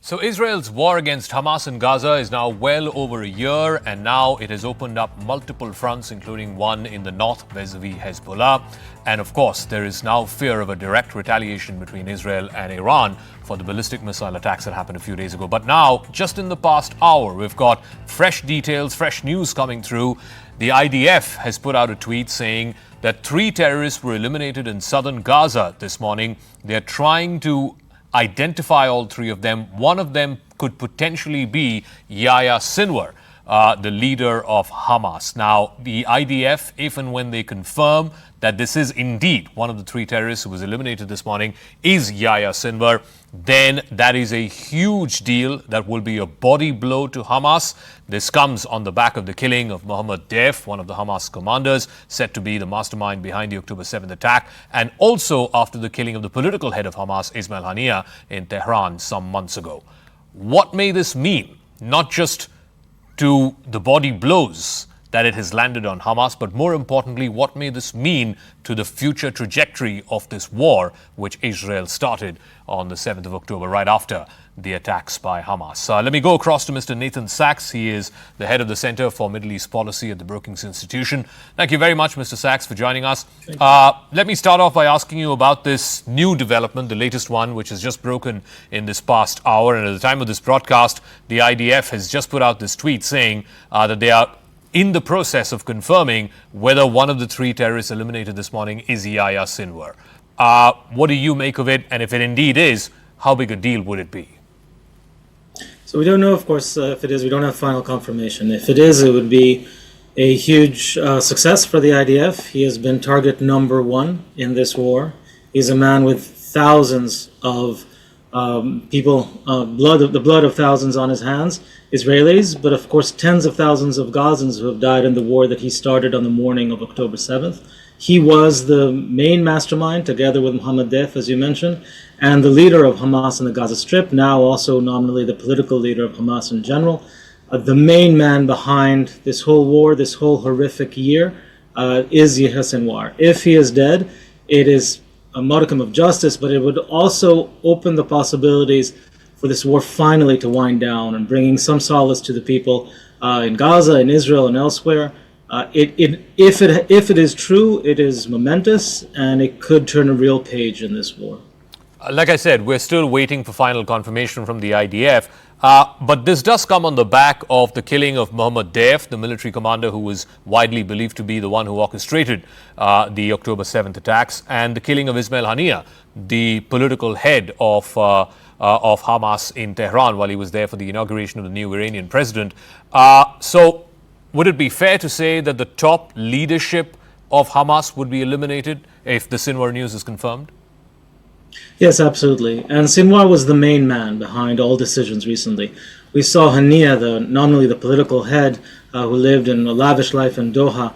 So Israel's war against Hamas in Gaza is now well over a year, and now it has opened up multiple fronts, including one in the north vis-a-vis Hezbollah. And of course, there is now fear of a direct retaliation between Israel and Iran for the ballistic missile attacks that happened a few days ago. But now, just in the past hour, we've got fresh details, fresh news coming through. The IDF has put out a tweet saying that 3 terrorists were eliminated in southern Gaza this morning. They're trying to identify all 3 of them. One of them could potentially be Yahya Sinwar, the leader of Hamas. Now, the IDF, if and when they confirm that this is indeed one of the 3 terrorists who was eliminated this morning, is Yahya Sinwar, then that is a huge deal. That will be a body blow to Hamas. This comes on the back of the killing of Mohammed Deif, one of the Hamas commanders, said to be the mastermind behind the October 7th attack, and also after the killing of the political head of Hamas, Ismail Haniyeh, in Tehran some months ago. What may this mean? Not just to the body blows that it has landed on Hamas, but more importantly, what may this mean to the future trajectory of this war, which Israel started on the 7th of October, right after the attacks by Hamas. Let me go across to Mr. Natan Sachs. He is the head of the Center for Middle East Policy at the Brookings Institution. Thank you very much, Mr. Sachs, for joining us. Let me start off by asking you about this new development, the latest one, which has just broken in this past hour. And at the time of this broadcast, the IDF has just put out this tweet saying that they are in the process of confirming whether one of the 3 terrorists eliminated this morning is Yahya Sinwar. What do you make of it? And if it indeed is, how big a deal would it be? So we don't know, of course, if it is. We don't have final confirmation. If it is, it would be a huge success for the IDF. He has been target number 1 in this war. He's a man with thousands of the blood of thousands on his hands, Israelis, but of course tens of thousands of Gazans who have died in the war that he started on the morning of October 7th. He was the main mastermind, together with Mohammed Deif, as you mentioned, and the leader of Hamas in the Gaza Strip, now also nominally the political leader of Hamas in general. The main man behind this whole war, this whole horrific year, is Yahya Sinwar. If he is dead, it is a modicum of justice, but it would also open the possibilities for this war finally to wind down and bringing some solace to the people in Gaza, in Israel, and elsewhere. If it is true, it is momentous, and it could turn a real page in this war. Like I said, we're still waiting for final confirmation from the IDF. But this does come on the back of the killing of Mohammed Deif, the military commander who was widely believed to be the one who orchestrated the October 7th attacks, and the killing of Ismail Haniyeh, the political head of Hamas in Tehran while he was there for the inauguration of the new Iranian president. So would it be fair to say that the top leadership of Hamas would be eliminated if the Sinwar news is confirmed? Yes, absolutely. And Sinwar was the main man behind all decisions recently. We saw Haniyeh, nominally the political head, who lived in a lavish life in Doha.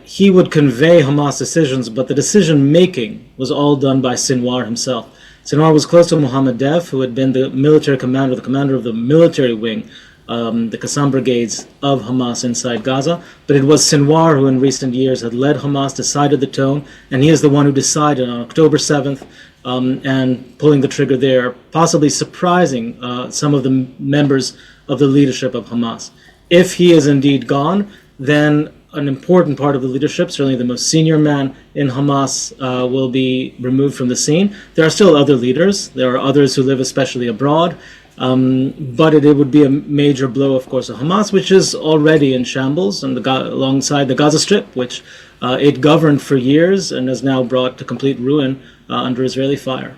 He would convey Hamas decisions, but the decision-making was all done by Sinwar himself. Sinwar was close to Mohammed Deif, who had been the military commander, the commander of the military wing, the Qassam brigades of Hamas inside Gaza. But it was Sinwar who in recent years had led Hamas, decided the tone, and he is the one who decided on October 7th and pulling the trigger there, possibly surprising some of the members of the leadership of Hamas. If he is indeed gone, then an important part of the leadership, certainly the most senior man in Hamas, will be removed from the scene. There are still other leaders. There are others who live especially abroad. But it would be a major blow, of course, of Hamas, which is already in shambles, and alongside the Gaza Strip, which it governed for years and is now brought to complete ruin under Israeli fire.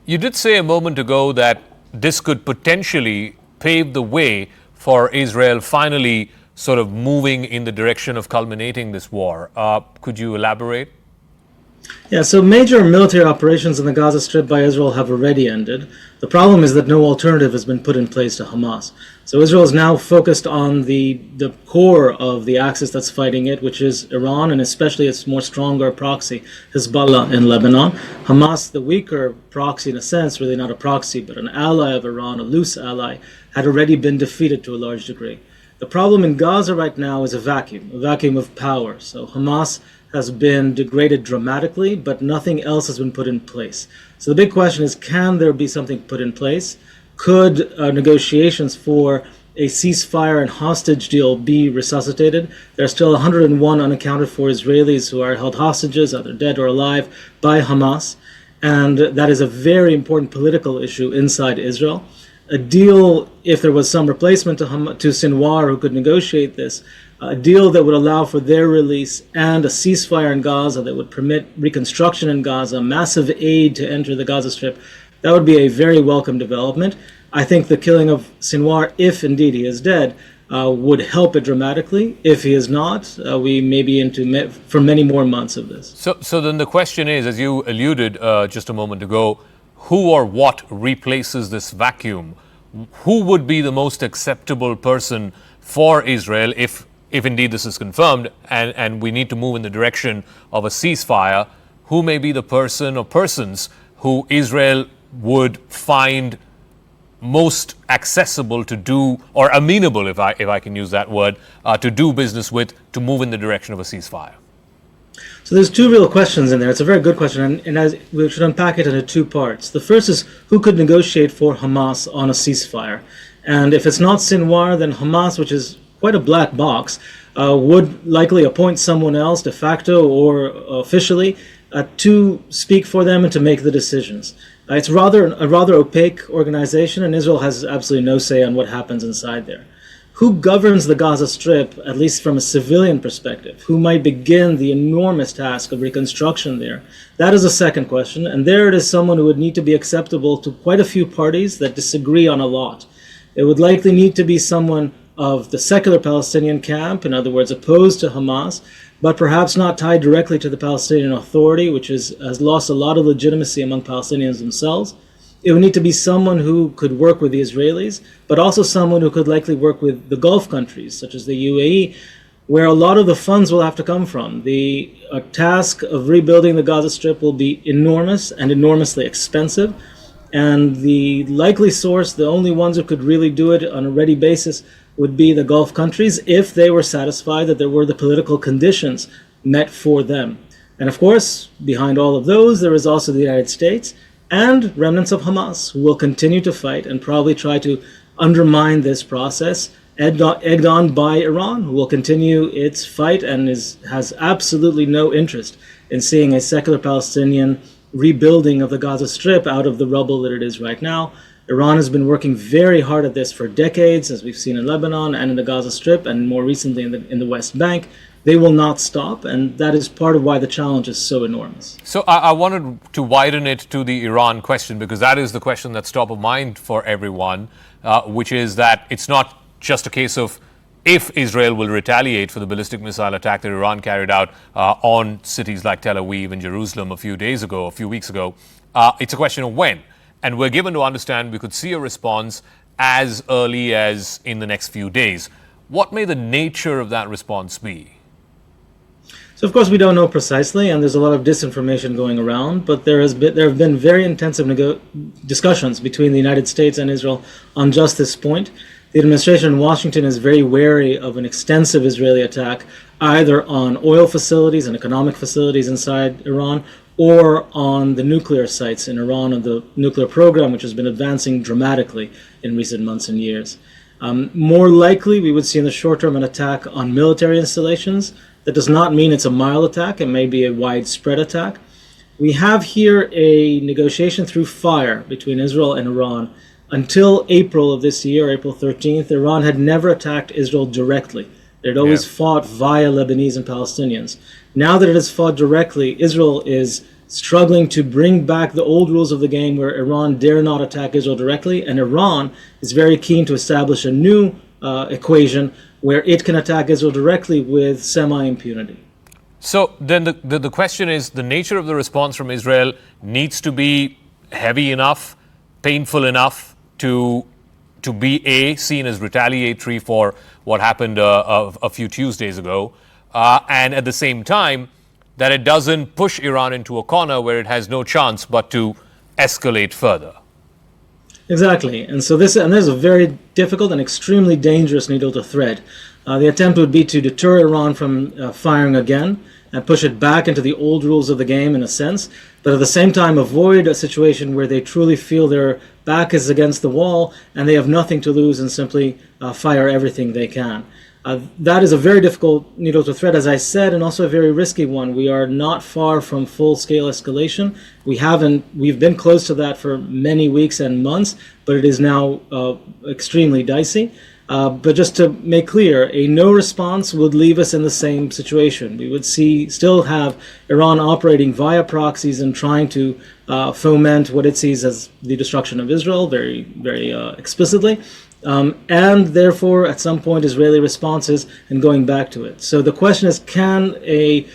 You did say a moment ago that this could potentially pave the way for Israel finally sort of moving in the direction of culminating this war. Could you elaborate? Yeah, so major military operations in the Gaza Strip by Israel have already ended. The problem is that no alternative has been put in place to Hamas. So Israel is now focused on the core of the axis that's fighting it, which is Iran, and especially its more stronger proxy, Hezbollah in Lebanon. Hamas, the weaker proxy in a sense, really not a proxy, but an ally of Iran, a loose ally, had already been defeated to a large degree. The problem in Gaza right now is a vacuum of power. So Hamas has been degraded dramatically, but nothing else has been put in place. So the big question is, can there be something put in place? Could negotiations for a ceasefire and hostage deal be resuscitated? There are still 101 unaccounted for Israelis who are held hostages, either dead or alive, by Hamas. And that is a very important political issue inside Israel. A deal, if there was some replacement to Sinwar who could negotiate this, a deal that would allow for their release and a ceasefire in Gaza that would permit reconstruction in Gaza, massive aid to enter the Gaza Strip, that would be a very welcome development. I think the killing of Sinwar, if indeed he is dead, would help it dramatically. If he is not, we may be into for many more months of this. So then the question is, as you alluded just a moment ago, who or what replaces this vacuum? Who would be the most acceptable person for Israel if indeed this is confirmed and we need to move in the direction of a ceasefire? Who may be the person or persons who Israel would find most accessible to do, or amenable, if I can use that word, to do business with, to move in the direction of a ceasefire? So there's two real questions in there. It's a very good question, and as we should unpack it into two parts. The first is who could negotiate for Hamas on a ceasefire? And if it's not Sinwar, then Hamas, which is quite a black box, would likely appoint someone else de facto or officially to speak for them and to make the decisions. It's a rather opaque organization, and Israel has absolutely no say on what happens inside there. Who governs the Gaza Strip, at least from a civilian perspective? Who might begin the enormous task of reconstruction there? That is a second question, and there it is someone who would need to be acceptable to quite a few parties that disagree on a lot. It would likely need to be someone of the secular Palestinian camp, in other words, opposed to Hamas, but perhaps not tied directly to the Palestinian Authority, which has lost a lot of legitimacy among Palestinians themselves. It would need to be someone who could work with the Israelis, but also someone who could likely work with the Gulf countries, such as the UAE, where a lot of the funds will have to come from. The task of rebuilding the Gaza Strip will be enormous and enormously expensive, and the likely source, the only ones who could really do it on a ready basis, would be the Gulf countries if they were satisfied that there were the political conditions met for them. And of course, behind all of those, there is also the United States and remnants of Hamas, who will continue to fight and probably try to undermine this process, egged on by Iran, who will continue its fight and has absolutely no interest in seeing a secular Palestinian rebuilding of the Gaza Strip out of the rubble that it is right now. Iran has been working very hard at this for decades, as we've seen in Lebanon and in the Gaza Strip, and more recently in the West Bank. They will not stop, and that is part of why the challenge is so enormous. So I wanted to widen it to the Iran question, because that is the question that's top of mind for everyone, which is that it's not just a case of if Israel will retaliate for the ballistic missile attack that Iran carried out on cities like Tel Aviv and Jerusalem a few weeks ago. It's a question of when. And we're given to understand we could see a response as early as in the next few days. What may the nature of that response be? So, of course, we don't know precisely, and there's a lot of disinformation going around, but there have been very intensive discussions between the United States and Israel on just this point. The administration in Washington is very wary of an extensive Israeli attack, either on oil facilities and economic facilities inside Iran, or on the nuclear sites in Iran and the nuclear program, which has been advancing dramatically in recent months and years. More likely, we would see in the short term an attack on military installations. That does not mean it's a mild attack. It may be a widespread attack. We have here a negotiation through fire between Israel and Iran. Until April of this year, April 13th, Iran had never attacked Israel directly. It had always fought via Lebanese and Palestinians. Now that it has fought directly, Israel is struggling to bring back the old rules of the game where Iran dare not attack Israel directly, and Iran is very keen to establish a new equation where it can attack Israel directly with semi-impunity. So then the question is, the nature of the response from Israel needs to be heavy enough, painful enough to be seen as retaliatory for what happened a few Tuesdays ago, and at the same time that it doesn't push Iran into a corner where it has no chance but to escalate further. Exactly, and so there's a very difficult and extremely dangerous needle to thread. The attempt would be to deter Iran from firing again and push it back into the old rules of the game in a sense, but at the same time avoid a situation where they truly feel they're back is against the wall and they have nothing to lose and simply fire everything they can. That is a very difficult needle to thread, as I said, and also a very risky one. We are not far from full-scale escalation. We've been close to that for many weeks and months, but it is now extremely dicey. But just to make clear, a no response would leave us in the same situation. We would still have Iran operating via proxies and trying to foment what it sees as the destruction of Israel very, very explicitly. And therefore, at some point, Israeli responses and going back to it. So the question is, can a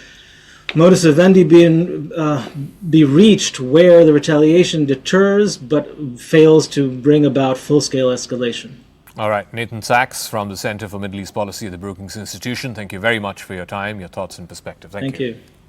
modus vivendi be reached where the retaliation deters but fails to bring about full-scale escalation? All right. Natan Sachs from the Center for Middle East Policy at the Brookings Institution. Thank you very much for your time, your thoughts and perspective. Thank you. Thank you.